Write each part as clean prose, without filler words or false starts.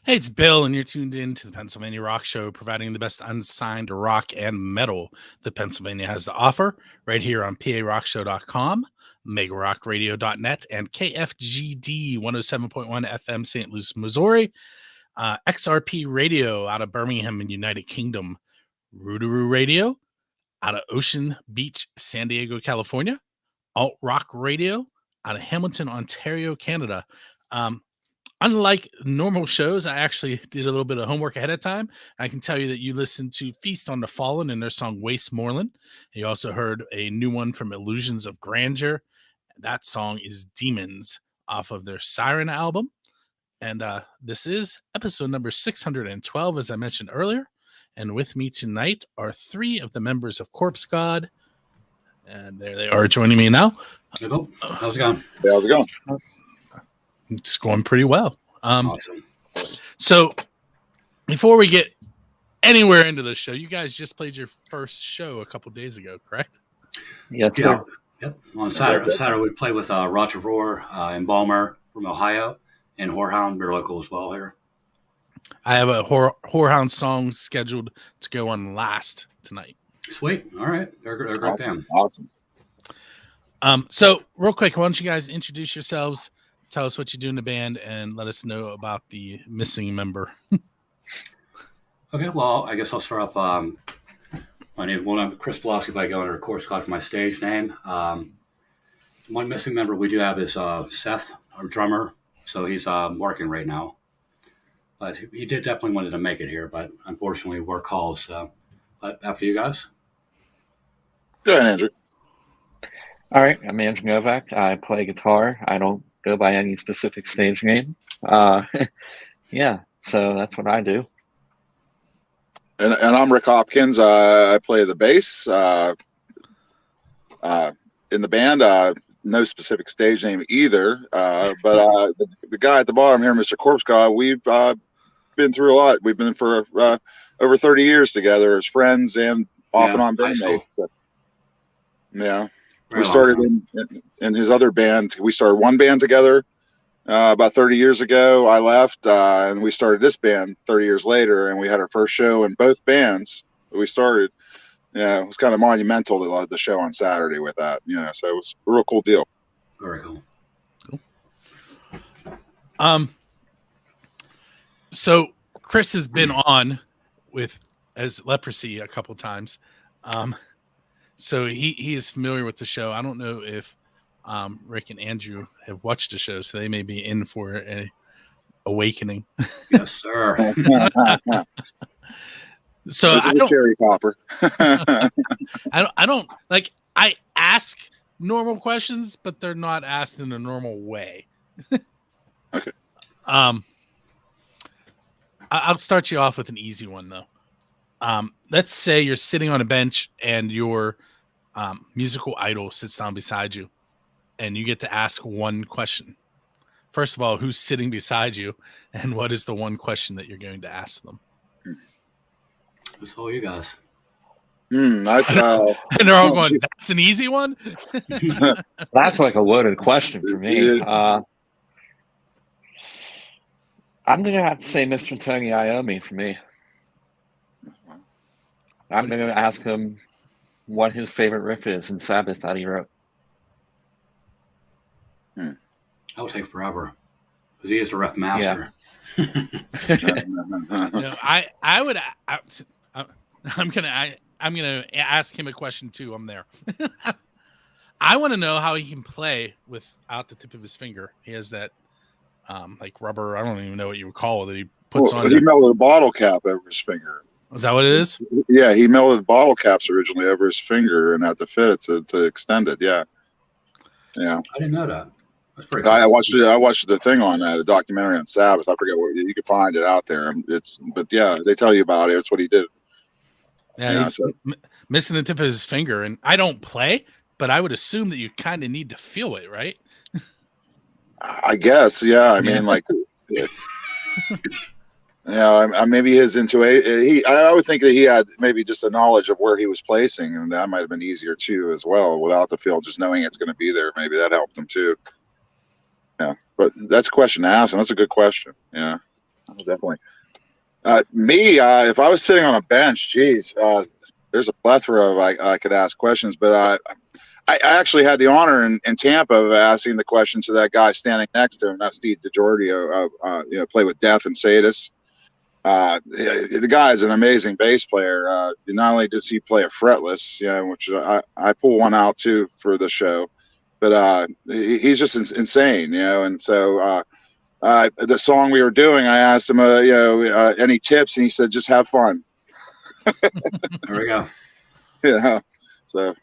Hey, it's Bill, and you're tuned in to the Pennsylvania Rock Show, providing the best unsigned rock and metal that Pennsylvania has to offer, right here on PARockshow.com, megarockradio.net, and KFGD 107.1 FM, St. Louis, Missouri, XRP Radio out of Birmingham in United Kingdom, Rootaroo Radio out of Ocean Beach, San Diego, California, Alt Rock Radio out of Hamilton, Ontario, Canada. Unlike normal shows, I actually did a little bit of homework ahead of time. I can tell you that you listened to Feast on the Fallen and their song Wastemoreland. You also heard a new one from Illusions of Grandeur. That song is Demons off of their Siren album. And this is episode number 612, as I mentioned earlier. And with me tonight are three of the members of Corpse God. And there they are joining me now. Hello. How's it going? Hey, how's it going? It's going pretty well. Awesome. So before we get anywhere into the show, you guys just played your first show a couple days ago, correct? Yep. On Saturday we played with Roger Roar and Balmer from Ohio, and Whorehound. They're local as well here. I have a Whorehound song scheduled to go on last tonight. Sweet. All right. They're a great band. Awesome. So real quick, why don't you guys introduce yourselves? Tell us what you do in the band and let us know about the missing member. Okay, well, I guess I'll start off. My name is Chris Pulaski, but I go under Corpse God for my stage name. One missing member we do have is Seth, our drummer. So he's working right now. But he did definitely wanted to make it here, but unfortunately work calls. So, but after you guys. Go ahead, Andrew. All right, I'm Andrew Novak. I play guitar. I don't go by any specific stage name. Yeah, so that's what I do. And I'm Rick Hopkins. I play the bass in the band. No specific stage name either. But the guy at the bottom here, Mr. Corpse God, we've been through a lot. We've been for over 30 years together as friends and off and on bandmates. So, yeah. We started in his other band. We started one band together about 30 years ago. I left, and we started this band 30 years later, and we had our first show in both bands that we started. Yeah, it was kind of monumental to love the show on Saturday with that. So it was a real cool deal. Very cool. So Chris has been on as Leprosy a couple times. So he is familiar with the show. I don't know if Rick and Andrew have watched the show, so they may be in for an awakening. Yes, sir. So this is a cherry popper. I don't like. I ask normal questions, but they're not asked in a normal way. Okay. I'll start you off with an easy one though. Let's say you're sitting on a bench and your musical idol sits down beside you and you get to ask one question. First of all, who's sitting beside you and what is the one question that you're going to ask them? It's all you guys. That's, and they're all going, that's an easy one? That's like a loaded question for me. I'm going to have to say Mr. Tony Iommi for me. I'm going to ask him what his favorite riff is in Sabbath that he wrote. That will take forever because he is the riff master. I'm gonna ask him a question too. I'm there. I want to know how he can play without the tip of his finger. He has that like rubber. I don't even know what you would call it that he puts on. He melted a bottle cap over his finger. Is that what it is? Yeah, he melted bottle caps originally over his finger and had to fit it to extend it. Yeah. I didn't know that. That's pretty cool. I watched the thing on that, a documentary on Sabbath. I forget what you could find it out there. But yeah, they tell you about it. It's what he did. Yeah, he's missing the tip of his finger, and I don't play, but I would assume that you kind of need to feel it, right? I guess, yeah. I mean, like, maybe his intuition. I would think that he had maybe just a knowledge of where he was placing, and that might have been easier too, as well, without the feel, just knowing it's going to be there. Maybe that helped him too. Yeah, but that's a question to ask, and that's a good question. Yeah. Definitely. Me, if I was sitting on a bench, geez, there's a plethora of I could ask questions, but I actually had the honor in Tampa of asking the question to that guy standing next to him, not Steve DiGiorgio, play with Death and Sadus. The guy is an amazing bass player. Not only does he play a fretless, which I pull one out too for the show, but he's just insane, and so the song we were doing, I asked him, any tips, and he said, just have fun. There we go. So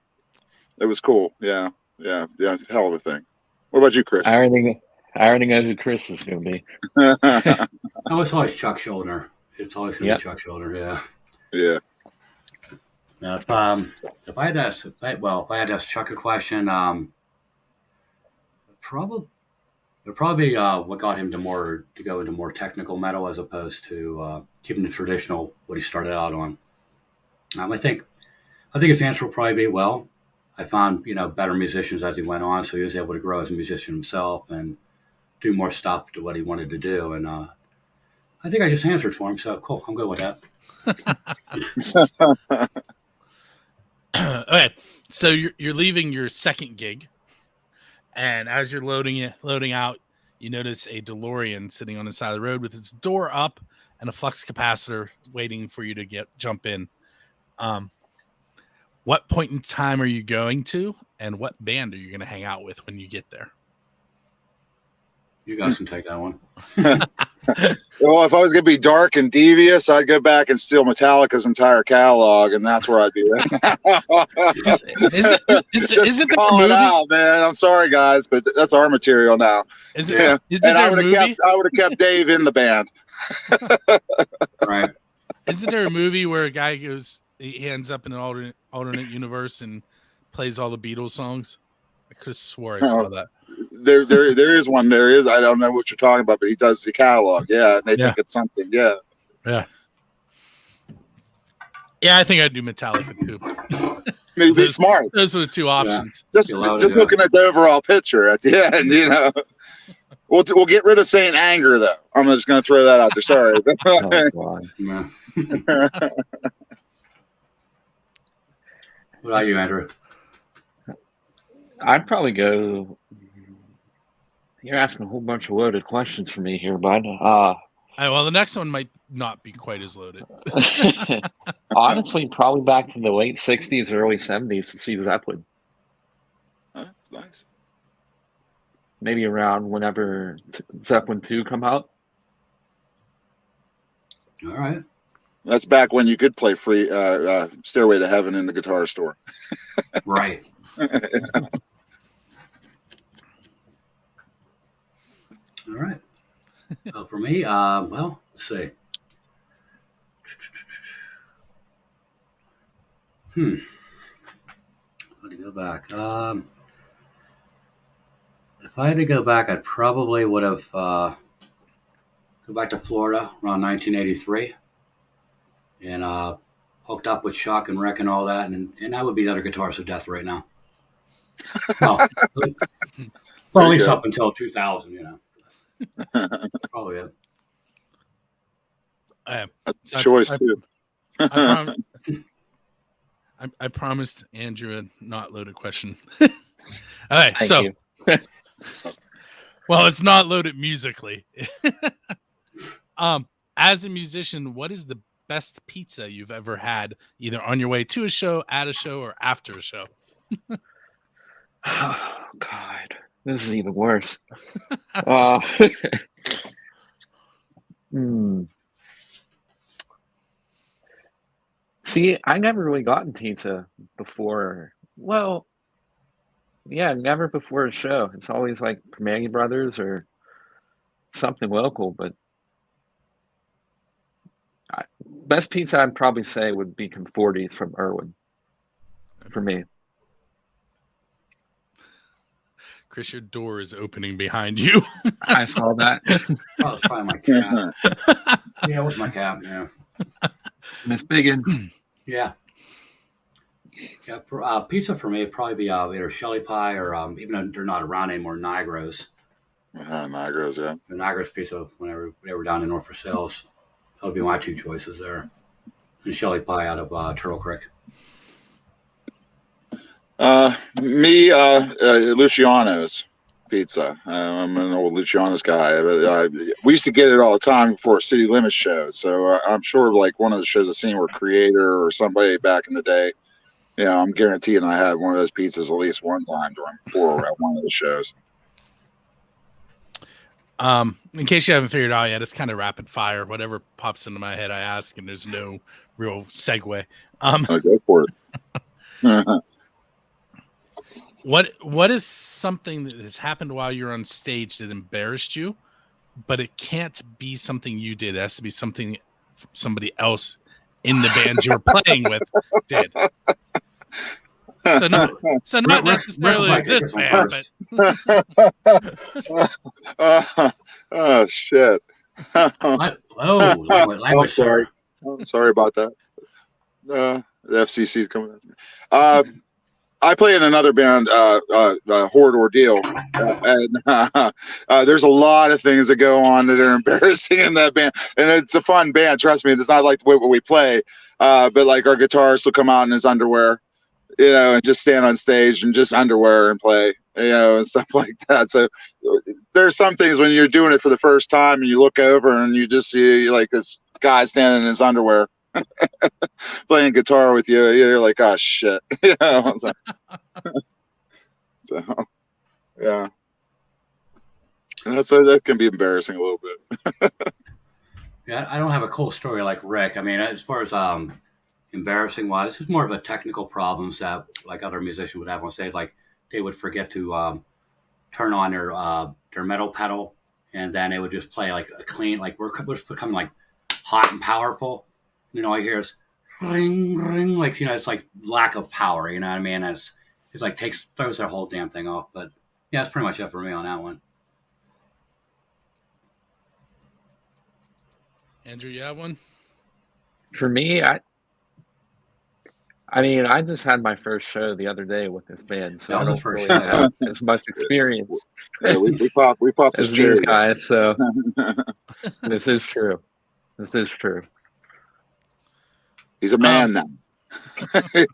it was cool. Yeah, hell of a thing. What about you, Chris? I already know who Chris is going to be. No, it's always Chuck Schuldiner. It's always going to be Chuck Schuldiner. Yeah. Yeah. Now, if I had to ask Chuck a question, probably what got him to go into more technical metal as opposed to keeping the traditional what he started out on. I think his answer will probably be, well, I found better musicians as he went on, so he was able to grow as a musician himself and do more stuff to what he wanted to do. And I think I just answered for him, so cool. I'm good with that. Okay, so you're leaving your second gig, and as you're loading out, you notice a DeLorean sitting on the side of the road with its door up and a flux capacitor waiting for you to jump in. What point in time are you going to, and what band are you going to hang out with when you get there? You guys can take that one. Well, if I was going to be dark and devious, I'd go back and steal Metallica's entire catalog, and that's where I'd be. Is it their movie? Out, man. I'm sorry, guys, but that's our material now. Is it and their movie? I would have kept Dave in the band. Right. Isn't there a movie where a guy he ends up in an alternate universe and plays all the Beatles songs? I could have swore I saw that. There is one. There is. I don't know what you're talking about, but he does the catalog. Yeah, and they think it's something. Yeah. Yeah. Yeah, I think I'd do Metallica too. Maybe smart. Those are the two options. Just looking at the overall picture at the end, We'll get rid of saying anger, though. I'm just going to throw that out there. Sorry. What about you, Andrew? I'd probably go. You're asking a whole bunch of loaded questions for me here, bud. Well, the next one might not be quite as loaded. Honestly, probably back to the late 60s, early 70s to see Zeppelin. That's nice. Maybe around whenever Zeppelin 2 come out. All right. That's back when you could play free Stairway to Heaven in the guitar store. Right. All right. Well, for me, let's see. Let me go back. If I had to go back, I probably would have go back to Florida around 1983 and hooked up with Shock and Wreck and all that, and I would be the other Guitars of Death right now. Well, at least up until 2000, Probably it. That's a choice, too. I promised Andrew a not loaded question. All right, Thank so you. well, it's not loaded musically. As a musician, what is the best pizza you've ever had, either on your way to a show, at a show, or after a show? Oh, God. This is even worse. See, I never really gotten pizza before. Well, yeah, never before a show. It's always like Maggie Brothers or something local. But best pizza I'd probably say would be Conforti's from Irwin for me. Chris, your door is opening behind you. I saw that. Oh, it's probably my cat. Yeah, it was my cat. Yeah. Miss Biggins. Yeah. Yeah. For, pizza for me would probably be either Shelly Pie or even though they're not around anymore, Niagara's. Nigros, yeah. The Nigros pizza, whenever they were down in North for sales, that would be my two choices there. And Shelly Pie out of Turtle Creek. Luciano's pizza. I'm an old Luciano's guy. We used to get it all the time before City Limits shows. So I'm sure like one of the shows I've seen were Creator or somebody back in the day. I'm guaranteeing I had one of those pizzas at least one time or at one of the shows. In case you haven't figured out yet, it's kind of rapid fire. Whatever pops into my head, I ask, and there's no real segue. Go for it. What is something that has happened while you're on stage that embarrassed you, but it can't be something you did? It has to be something somebody else in the band you were playing with did. So not necessarily this band, but oh shit! I'm sorry. I'm sorry about that. The FCC is coming at me. I play in another band, Horde Ordeal, and there's a lot of things that go on that are embarrassing in that band, and it's a fun band. Trust me, it's not like what we play, but like our guitarist will come out in his underwear, and just stand on stage and just underwear and play, and stuff like that. So there's some things when you're doing it for the first time and you look over and you just see like this guy standing in his underwear playing guitar with you. You're like, oh shit, so yeah, and that can be embarrassing a little bit. Yeah, I don't have a cool story like Rick. I mean, as far as embarrassing wise, it's more of a technical problems that like other musicians would have on stage. Like they would forget to turn on their metal pedal, and then they would just play like a clean, like we're becoming like hot and powerful. All you hear is ring, ring, like it's like lack of power. You know what I mean? It's like throws their whole damn thing off. But yeah, that's pretty much it for me on that one. Andrew, you have one? For me, I mean, I just had my first show the other day with this band, so I don't really have as much experience we popped as these guys. So this is true. This is true. He's a man now. He's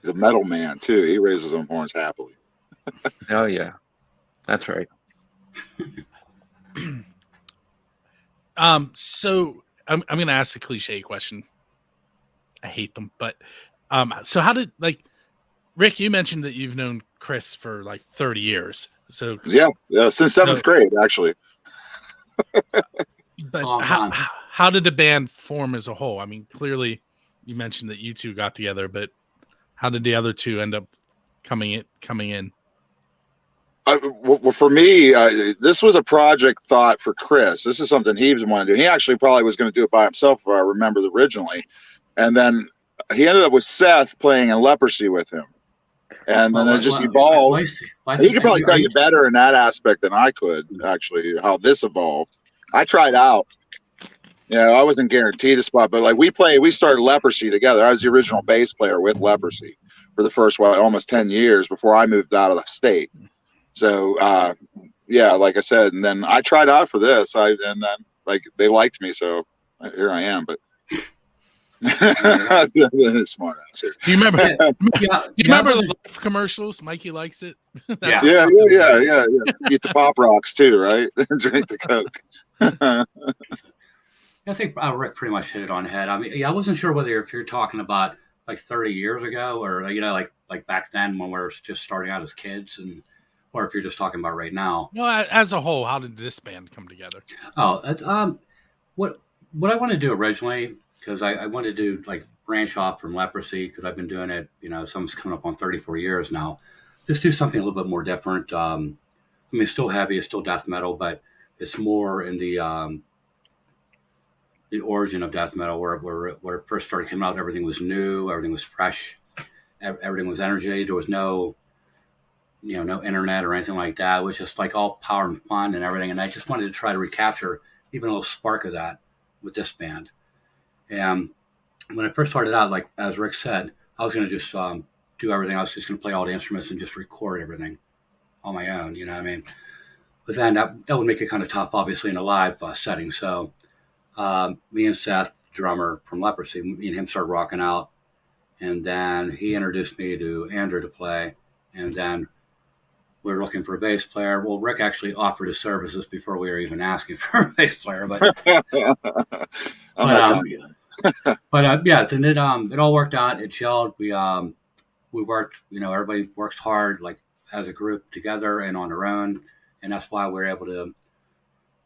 a metal man too. He raises his own horns happily. Oh yeah, that's right. So I'm going to ask a cliche question. I hate them, but so how did Rick? You mentioned that you've known Chris for like 30 years. So yeah, since seventh grade actually. But how did the band form as a whole? I mean, clearly you mentioned that you two got together, but how did the other two end up coming in? Well, for me, this was a project thought for Chris. This is something he was wanting to do. He actually probably was going to do it by himself, if I remember originally. And then he ended up with Seth playing in Leprosy with him. And then it just evolved. He could probably tell you better in that aspect than I could, actually, how this evolved. I tried out. I wasn't guaranteed a spot, but like we started Leprosy together. I was the original bass player with Leprosy for the first, almost 10 years before I moved out of the state. So, yeah, like I said, and then I tried out for this, and then like they liked me, so here I am. But smart ass here. Do you remember? Do you remember the Life commercials? Mikey likes it. Yeah. Eat the Pop Rocks too, right? Drink the Coke. I think Rick pretty much hit it on the head. I mean, I wasn't sure whether if you're talking about like 30 years ago or like back then when we were just starting out as kids, or if you're just talking about right now. Well, as a whole, how did this band come together? Oh, what I wanted to do originally, because I wanted to do like branch off from Leprosy, because I've been doing it, someone's coming up on 34 years now. Just do something a little bit more different. I mean, it's still heavy, it's still death metal, but it's more in the origin of death metal, where it first started coming out. Everything was new, everything was fresh, everything was energy. There was no internet or anything like that. It was just like all power and fun and everything. And I just wanted to try to recapture even a little spark of that with this band. And when I first started out, like as Rick said, I was going to just do everything. I was just going to play all the instruments and just record everything. on my own. You know what I mean? But then that would make it kind of tough, obviously, in a live setting. So me and Seth, drummer from Leprosy, me and him started rocking out. And then he introduced me to Andrew to play. And then we were looking for a bass player. Well, Rick actually offered his services before we were even asking for a bass player. But yeah, and it all worked out. It gelled. We worked. Everybody works hard, like as a group together and on their own, and that's why we're able to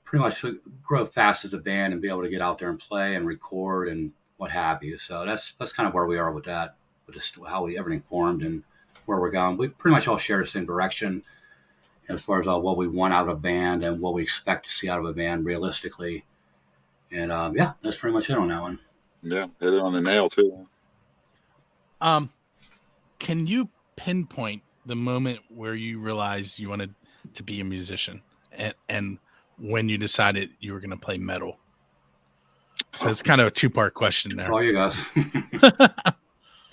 pretty much grow fast as a band and be able to get out there and play and record and what have you. So that's kind of where we are with that, with just how everything formed and where we're going. We pretty much all share the same direction as far as what we want out of a band and what we expect to see out of a band realistically. And yeah, that's pretty much it on that one. Yeah, hit it on the nail too. Can you pinpoint the moment where you realized you wanted to be a musician and when you decided you were going to play metal? So it's kind of a two-part question there. All you guys.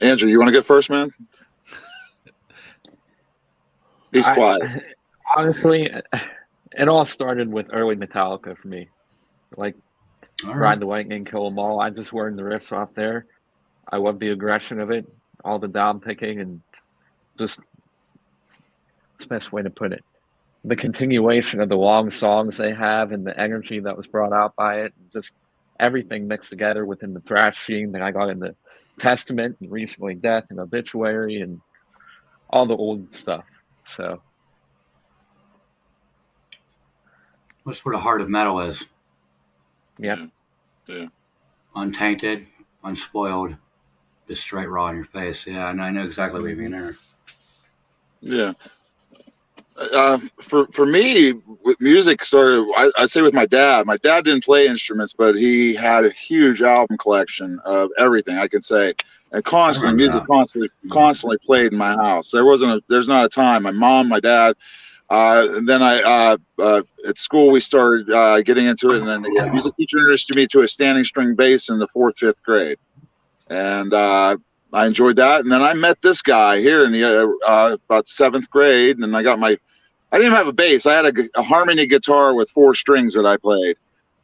Andrew, you want to get first, man? He's quiet. Honestly, it all started with early Metallica for me. Like, Ride the Lightning, Kill 'Em All. I just learned the riffs off there. I love the aggression of it, all the down picking, and just it's the best way to put it. The continuation of the long songs they have and the energy that was brought out by it, just everything mixed together within the thrash scene that I got in the Testament and recently Death and Obituary and all the old stuff. So that's where the heart of metal is. Yeah. Untainted, unspoiled, just straight raw in your face. Yeah, and I know exactly what you mean there. Yeah. For me, with music started, I say with my dad. My dad didn't play instruments, but he had a huge album collection of everything, I can say. And music constantly played in my house. There's not a time. My mom, my dad, and then at school we started getting into it, and then the music teacher introduced me to a standing string bass in the 4th, 5th grade, and I enjoyed that. And then I met this guy here in the about 7th grade, and I didn't even have a bass. I had a harmony guitar with 4 strings that I played,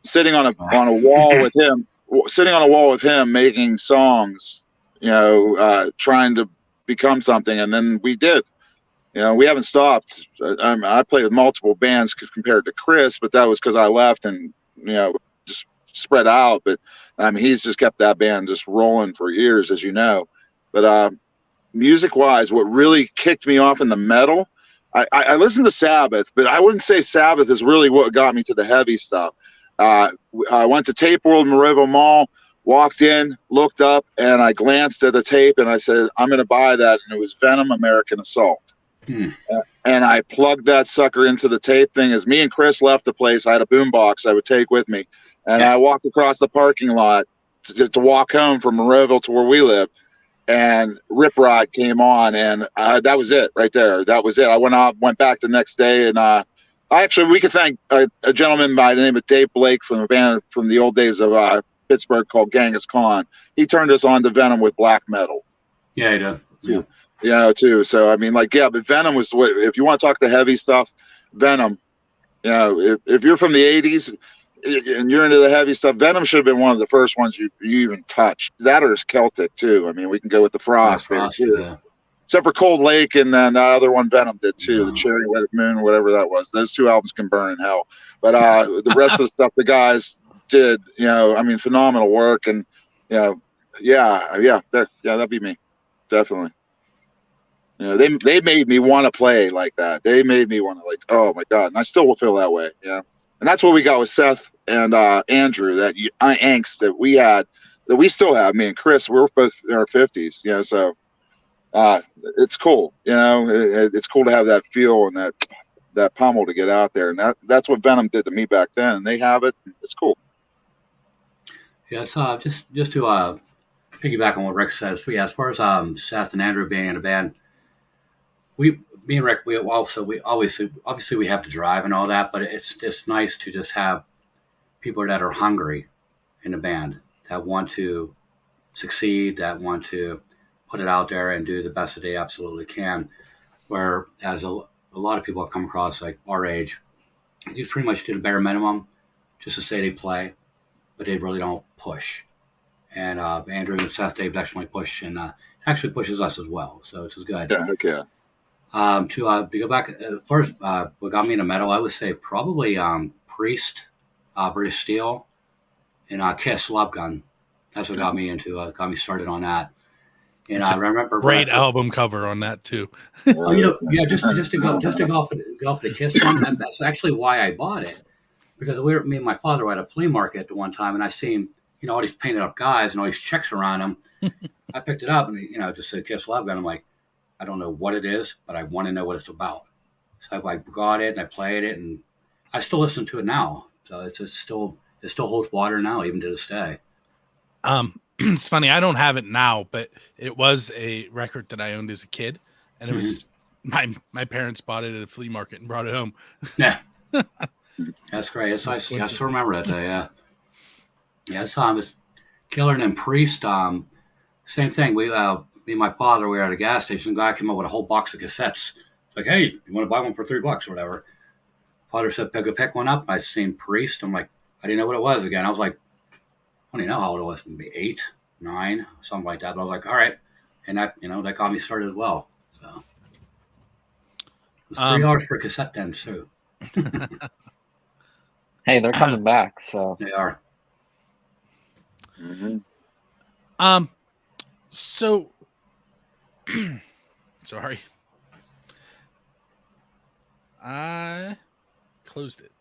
sitting on a wall with him, making songs, trying to become something, and then we did. We haven't stopped. I played with multiple bands compared to Chris, but that was because I left and, just spread out. But he's just kept that band just rolling for years, as you know. But music-wise, what really kicked me off in the metal, I listened to Sabbath, but I wouldn't say Sabbath is really what got me to the heavy stuff. I went to Tape World, Mariva Mall, walked in, looked up, and I glanced at the tape, and I said, I'm going to buy that. And it was Venom, American Assault. And I plugged that sucker into the tape thing. As me and Chris left the place, I had a boombox I would take with me. And I walked across the parking lot to walk home from Monroeville to where we live. And Rip Rod came on, and that was it right there. That was it. I went back the next day, and we could thank a gentleman by the name of Dave Blake from a band from the old days of Pittsburgh called Genghis Khan. He turned us on to Venom with black metal. Yeah, he did. Yeah. Too. So but Venom was if you want to talk the heavy stuff, Venom. If you're from the '80s and you're into the heavy stuff, Venom should have been one of the first ones you even touched. That or Celtic too. We can go with the Frost there too. Yeah. Except for Cold Lake, and then the other one Venom did too, the Cherry Red Moon, whatever that was. Those 2 albums can burn in hell. But the rest of the stuff the guys did, phenomenal work, and that'd be me, definitely. They made me want to play like that. They made me want to oh my God. And I still will feel that way. And that's what we got with Seth and Andrew, that angst that we had, that we still have. Me and Chris, we're both in our 50s, so it's cool. It's cool to have that feel and that pummel to get out there. And that's what Venom did to me back then. And they have it. It's cool. Yeah, so just to piggyback on what Rick says, as far as Seth and Andrew being in a band, me and Rick, we obviously we have to drive and all that, but it's just nice to just have people that are hungry in a band, that want to succeed, that want to put it out there and do the best that they absolutely can. Whereas a a lot of people I've come across, like our age, they pretty much did a bare minimum just to say they play, but they really don't push. And Andrew and Seth, they actually push, and actually pushes us as well. So it's good. Yeah, heck yeah. To go back first, what got me into metal, I would say probably Priest, British Steel, and Kiss Love Gun. That's what got me started on that. And I remember great album cover on that too. Oh, just to go off the Kiss one. That's actually why I bought it, because me and my father were at a flea market at the one time, and I seen all these painted up guys and all these chicks around them. I picked it up and just said Kiss Love Gun. I'm like, I don't know what it is, but I want to know what it's about. So I got it and I played it, and I still listen to it now. So it still holds water now, even to this day. It's funny, I don't have it now, but it was a record that I owned as a kid, and it was my parents bought it at a flea market and brought it home. Yeah, that's great. I still remember that day. Yeah, it's Killer and then Priest. Same thing. Me and my father, we were at a gas station. The guy came up with a whole box of cassettes. It's like, hey, you want to buy one for $3 or whatever? Father said, pick one up. I seen Priest. I'm like, I didn't know what it was again. I was like, I don't even know how old it was, maybe 8, 9, something like that. But I was like, all right. And that got me started as well. So it was $3 for a cassette then too. Hey, they're coming back, so They are. Mm-hmm. So sorry. I closed it,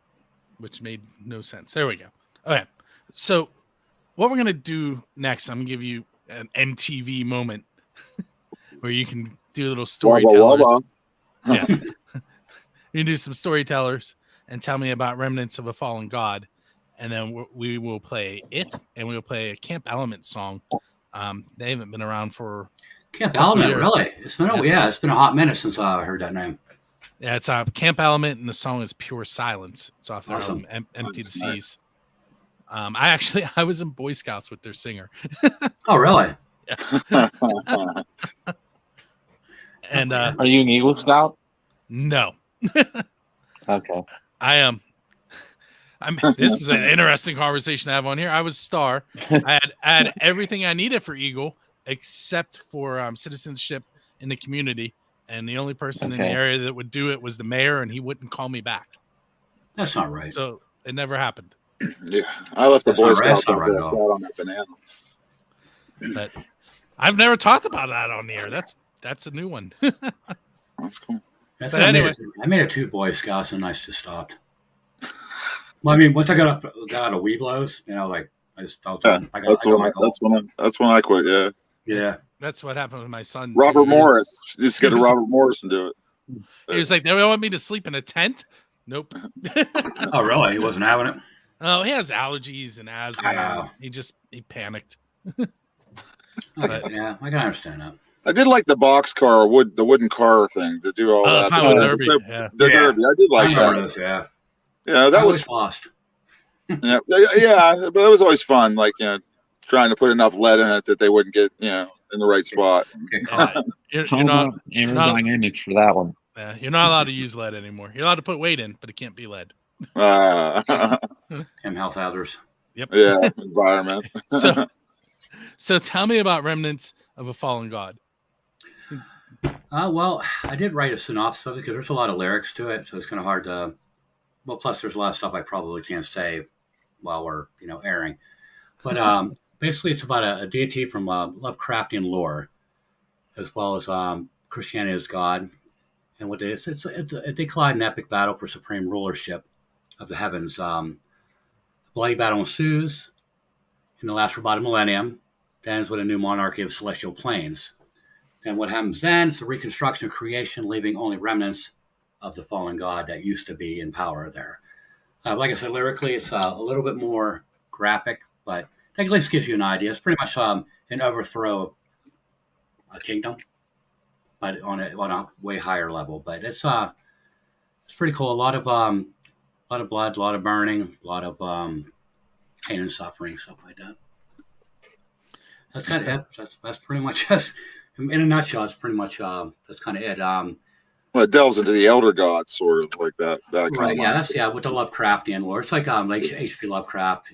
which made no sense. There we go. Okay. So what we're going to do next, I'm going to give you an MTV moment where you can do a little storytellers. Yeah. You can do some storytellers and tell me about Remnants of a Fallen God. And then we will play it, and we will play a Camp Element song. They haven't been around for Camp Element, really? It's been it's been a hot minute since I heard that name. Yeah, it's Camp Element, and the song is Pure Silence. It's off their album Empty the Seas. I was in Boy Scouts with their singer. Oh, really? Yeah. And are you an Eagle Scout? No. Okay. This is an interesting conversation to have on here. I was a star. I had everything I needed for Eagle except for citizenship in the community, and the only person in the area that would do it was the mayor, and he wouldn't call me back. That's not right. So it never happened. Yeah, I left the Boy Scouts on that banana. But I've never talked about that on the air. That's a new one. That's cool. But anyway, I made it 2 Boy Scouts, and I just stopped. Well, I mean, once I got out of Weeblos, like I just stopped. That's when I quit. Yeah. Yeah. That's what happened with my son. Robert Morris. You just get a Robert Morris and do it. He was like, they want me to sleep in a tent? Nope. Oh, really? He wasn't having it? Oh, he has allergies and asthma. He panicked. Yeah, I can understand that. I did like the box car, the wooden car thing to do all that. Derby. The Derby. I did like that. Yeah, that was lost. Yeah, but it was always fun. Like trying to put enough lead in it that they wouldn't get in the right spot. You're not aerodynamics for that one. Yeah, you're not allowed to use lead anymore. You're allowed to put weight in, but it can't be lead. And health hazards. Yep. Yeah, environment. So tell me about Remnants of a Fallen God. Well, I did write a synopsis of it because there's a lot of lyrics to it, so it's kind of hard to. Well, plus there's a lot of stuff I probably can't say while we're airing. But basically, it's about a deity from Lovecraftian lore, as well as Christianity as God. And what it is, it's a decline and epic battle for supreme rulership of the heavens. A bloody battle ensues, and it lasts for about a millennium. Then ends with a new monarchy of celestial planes. And what happens then is the reconstruction of creation, leaving only remnants of the fallen god that used to be in power there. Like I said, lyrically, it's a little bit more graphic, but that at least gives you an idea. It's pretty much an overthrow of a kingdom, but on a way higher level. But it's pretty cool. A lot of blood, a lot of burning, a lot of pain and suffering, stuff like that. That's kind of it. That's pretty much just in a nutshell. It's pretty much that's kind of it. Well, it delves into the elder gods, sort of like that. That kind Right. of Yeah. mindset. With the Lovecraftian lore. It's like H.P. Lovecraft,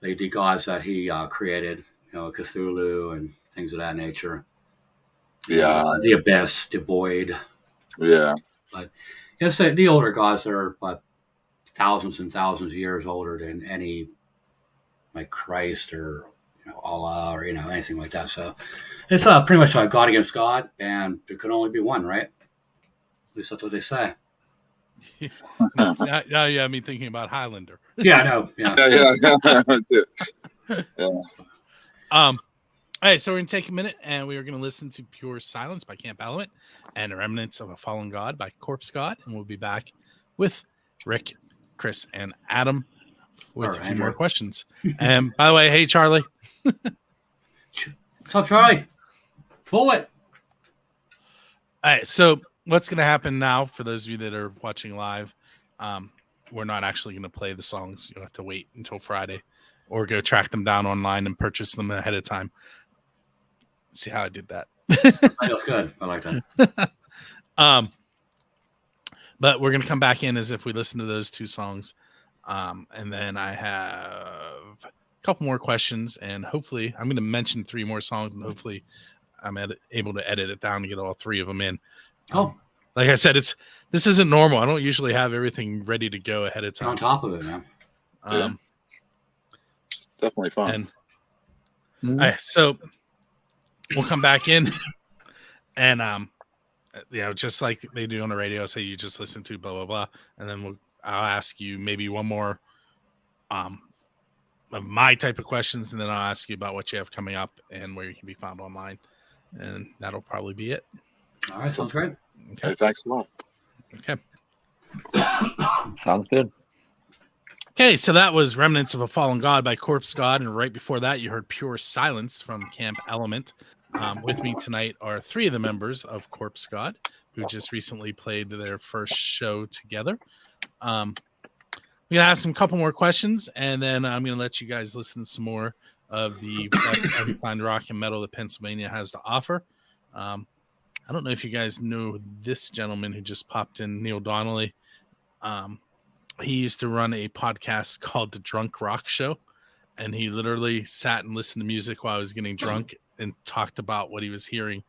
the gods that he created. Cthulhu and things of that nature. Yeah. The abyss, the void. Yeah. But yes, the older gods are thousands and thousands of years older than any like Christ or Allah or anything like that. So it's pretty much like God against God, and there could only be one, right? At least that's what they say. Now you have me thinking about Highlander. Yeah, I know. Yeah. Yeah. All right, so we're gonna take a minute and we are gonna listen to Pure Silence by Camp Element and Remnants of a Fallen God by Corpse God, and we'll be back with Rick, Chris, and Adam with a few more questions. And by the way, hey Charlie. What's up, Charlie? Pull it. All right, so what's gonna happen now for those of you that are watching live? We're not actually gonna play the songs. You'll have to wait until Friday or go track them down online and purchase them ahead of time. See how I did that? I know, it's good. I like that. But we're gonna come back in as if we listen to those two songs, and then I have a couple more questions, and hopefully I'm gonna mention 3 more songs, and hopefully I'm able to edit it down to get all 3 of them in. Like I said, this isn't normal. I don't usually have everything ready to go ahead of time. On top of it, man. It's definitely fun. And all right, so we'll come back in and just like they do on the radio, say you just listen to blah blah blah, and then I'll ask you maybe one more of my type of questions, and then I'll ask you about what you have coming up and where you can be found online, and that'll probably be it. All right, sounds great. Okay, thanks a lot. Okay. Sounds good. Okay, so that was Remnants of a Fallen God by Corpse God, and right before that, you heard Pure Silence from Camp Element. With me tonight are 3 of the members of Corpse God, who just recently played their first show together. We're going to have some couple more questions, and then I'm going to let you guys listen to some more of the unsigned rock and metal that Pennsylvania has to offer. I don't know if you guys know this gentleman who just popped in, Neil Donnelly. He used to run a podcast called The Drunk Rock Show, and he literally sat and listened to music while I was getting drunk and talked about what he was hearing.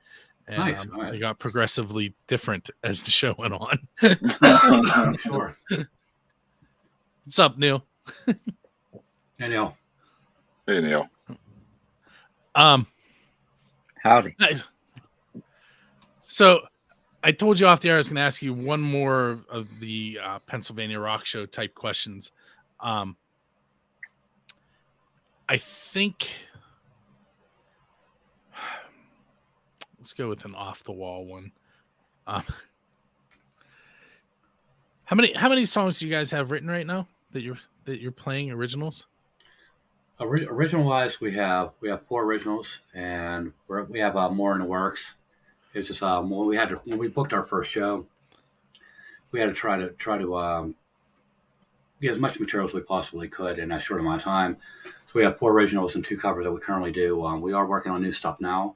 And Nice. Right. It got progressively different as the show went on. Sure. What's up, Neil? Hey, Neil. Hey, Neil. Howdy. So I told you off the air I was going to ask you one more of the Pennsylvania Rock Show type questions. I think let's go with an off the wall one. How many songs do you guys have written right now that you're playing originals? Original wise, we have 4 originals, and we have more in the works. It's just when we booked our first show, we had to try to get as much material as we possibly could in that short amount of time. So we have 4 originals and 2 covers that we currently do. We are working on new stuff now.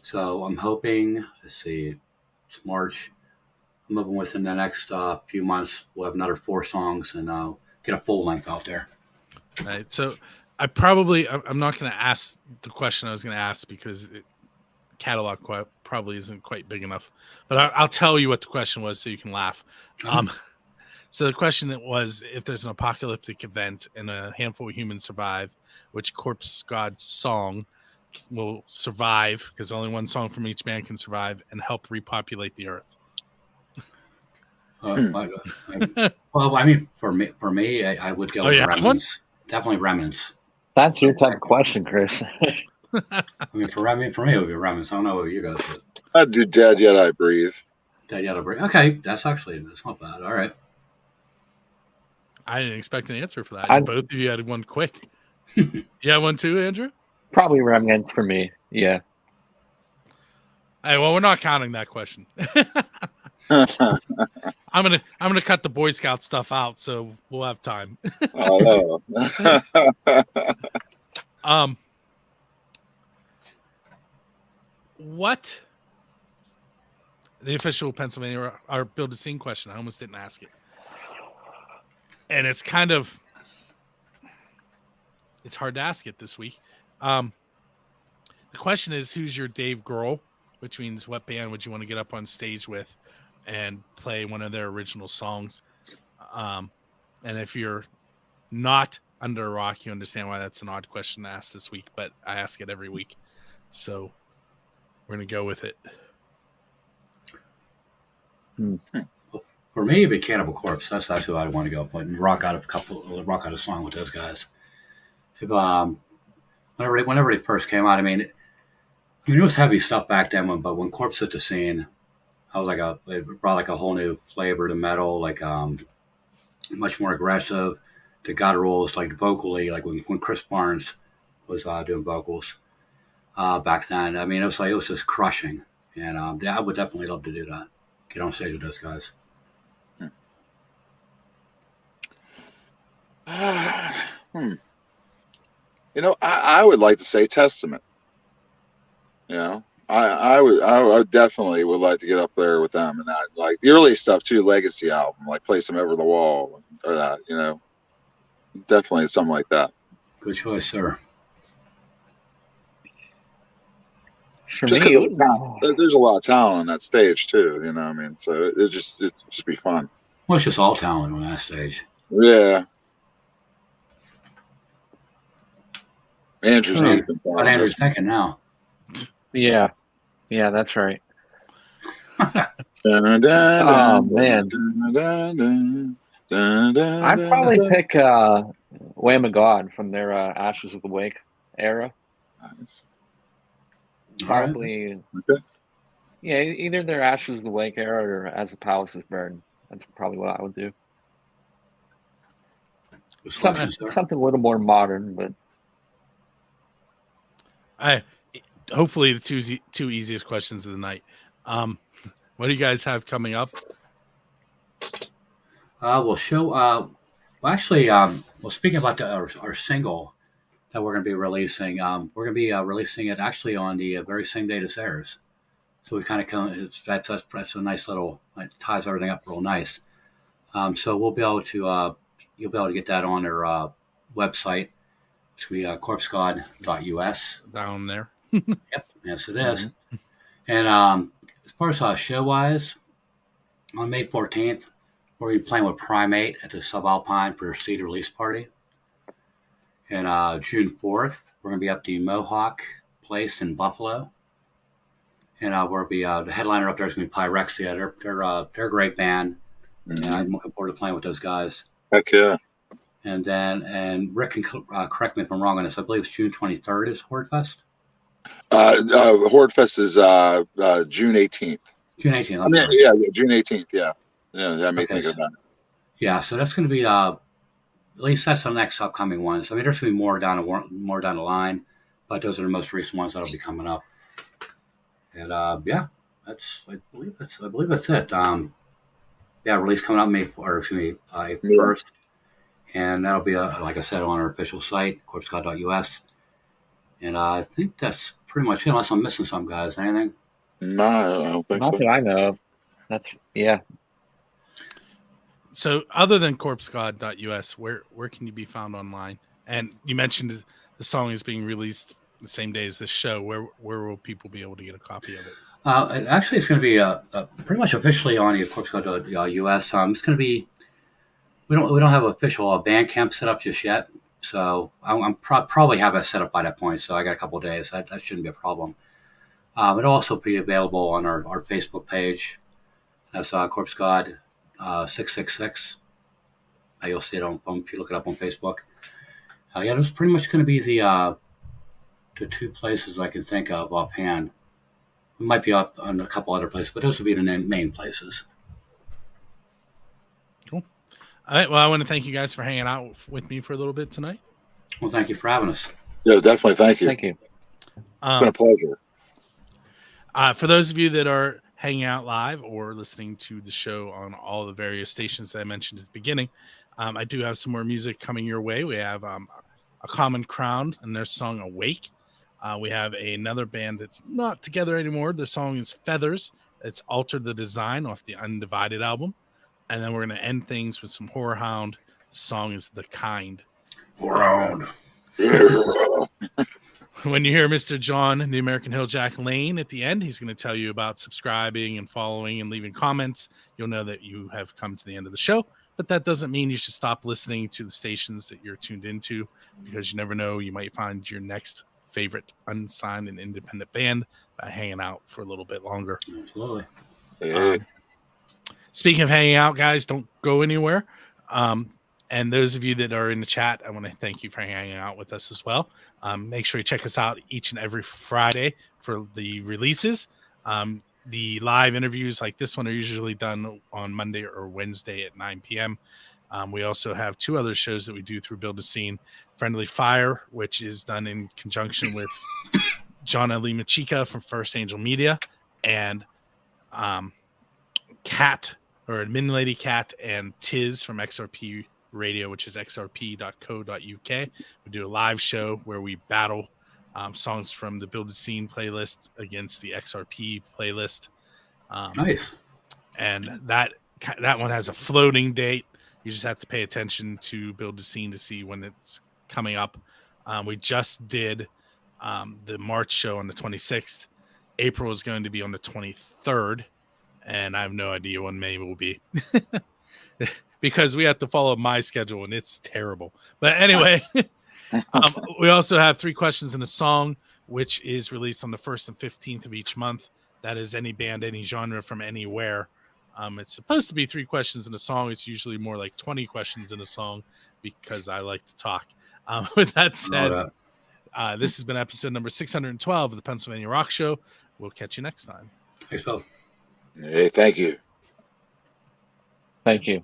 So I'm hoping, let's see, it's March. I'm hoping within the next few months we'll have another 4 songs and get a full length out there. All right. So I'm not going to ask the question I was going to ask because catalog probably isn't quite big enough, but I'll tell you what the question was so you can laugh. So the question was, if there's an apocalyptic event and a handful of humans survive, which Corpse God song will survive, because only one song from each band can survive, and help repopulate the earth? Well, I mean, for me, I would go with Remnants. Definitely Remnants. That's your type of question, Chris. I mean, for me, it would be Remnants. I don't know what you guys do. I'd do Dead Yet I Breathe. Dead Yet I Breathe. Okay, that's not bad. All right. I didn't expect an answer for that. Both of you had one quick. You had one too, Andrew? Probably Remnants for me. Yeah. Hey, well, we're not counting that question. I'm gonna cut the Boy Scout stuff out, so we'll have time. Oh, What the official Pennsylvania or Build a Scene question. I almost didn't ask it. And it's kind of, it's hard to ask it this week. The question is, who's your Dave Grohl? Which means what band would you want to get up on stage with and play one of their original songs? And if you're not under a rock, you understand why that's an odd question to ask this week, but I ask it every week. So we're going to go with it. For me, it'd be Cannibal Corpse. That's who I'd want to go up and rock out a song with those guys. If, whenever they first came out, I mean, it was heavy stuff back then, but when Corpse hit the scene, it brought like a whole new flavor to metal, like much more aggressive. The gutturals, like vocally, like when Chris Barnes was doing vocals back then. I mean, it was just crushing, and I would definitely love to do that. Get on stage with those guys. You know, I would like to say Testament. You know, I would definitely would like to get up there with them, and that, like the early stuff too, Legacy album, like Place Them Over the Wall or that. You know, definitely something like that. Good choice, sir. For Just me, because there's a lot of talent on that stage too. You know, what I mean, so it just be fun. Well, it's just all talent on that stage. Yeah. Andrew's deep in What Andrew's thinking now. yeah, that's right. Oh man. I'd probably pick Lamb of God from their Ashes of the Wake era. Nice. Probably, Okay. yeah, either their Ashes of the Wake era or As the Palaces Burn. That's probably what I would do. Something a little more modern, but Hopefully the two easiest questions of the night. What do you guys have coming up? Speaking about our single that we're going to be releasing, we're going to be releasing it actually on the very same day this airs. So we kind of that's a nice little, it ties everything up real nice. So we'll be able to you'll be able to get that on our website, which will be corpsegod.us. Down there. Yep, yes it is. Mm-hmm. And as far as show-wise, on May 14th, we're going to be playing with Primate at the Subalpine for their seed release party. And June 4th, we're going to be up to Mohawk Place in Buffalo. And we'll be the headliner up there is going to be Pyrexia. They're a great band. Mm-hmm. And I'm looking forward to playing with those guys. Heck yeah. And Rick can correct me if I'm wrong on this. I believe it's June 23rd is Hordfest. Hordfest is June 18th. June 18th. Yeah, June 18th. Yeah, I may think of that. Yeah, so that's going to be at least that's the next upcoming one. So I mean, there's going to be more down the line, but those are the most recent ones that'll be coming up. And I believe that's it. Release coming up April 1st, and that'll be like I said on our official site, corpsegod.us. And I think that's pretty much it, unless I'm missing some, guys. Anything? No, I don't think so. Not that I know of. Yeah. So other than corpsegod.us, where can you be found online? And you mentioned the song is being released the same day as this show. Where will people be able to get a copy of it? Actually, it's going to be pretty much officially on the corpsegod.us. It's going to be. We don't have an official Bandcamp set up just yet. So I'm probably have it set up by that point. So I got a couple of days. That shouldn't be a problem. It'll also be available on our Facebook page. That's Corpse God 666. You'll see it if you look it up on Facebook. That's pretty much going to be the two places I can think of offhand. We might be up on a couple other places, but those will be the main places. Cool. All right. Well, I want to thank you guys for hanging out with me for a little bit tonight. Well, thank you for having us. Yeah, definitely. Thank you. Thank you. It's been a pleasure. For those of you that are hanging out live or listening to the show on all the various stations that I mentioned at the beginning, I do have some more music coming your way. We have A Common Crown and their song Awake. We have another band that's not together anymore. Their song is Feathers. It's Alter the Design off the Undivided album. And then we're going to end things with some Horror Hound. The song is The Kind. Round. When you hear Mr. John, the American Hill Jack Lane at the end, he's going to tell you about subscribing and following and leaving comments. You'll know that you have come to the end of the show, but that doesn't mean you should stop listening to the stations that you're tuned into, because you never know, you might find your next favorite unsigned and independent band by hanging out for a little bit longer. Absolutely. Speaking of hanging out, guys, don't go anywhere. And those of you that are in the chat, I want to thank you for hanging out with us as well. Make sure you check us out each and every Friday for the releases. The live interviews like this one are usually done on Monday or Wednesday at 9 p.m. We also have 2 other shows that we do through Build a Scene. Friendly Fire, which is done in conjunction with John Ali Machika from First Angel Media, and Cat, or Admin Lady Cat, and Tiz from XRP Radio, which is xrp.co.uk. We do a live show where we battle songs from the Build a Scene playlist against the XRP playlist. Nice. And that one has a floating date. You just have to pay attention to Build a Scene to see when it's coming up. We just did the March show on the 26th. April is going to be on the 23rd, and I have no idea when May will be. Because we have to follow my schedule, and it's terrible. But anyway, we also have 3 questions and a song, which is released on the 1st and 15th of each month. That is any band, any genre from anywhere. It's supposed to be 3 questions and a song. It's usually more like 20 questions in a song because I like to talk. With that said, this has been episode number 612 of the Pennsylvania Rock Show. We'll catch you next time. Thanks, Phil. Hey, thank you. Thank you.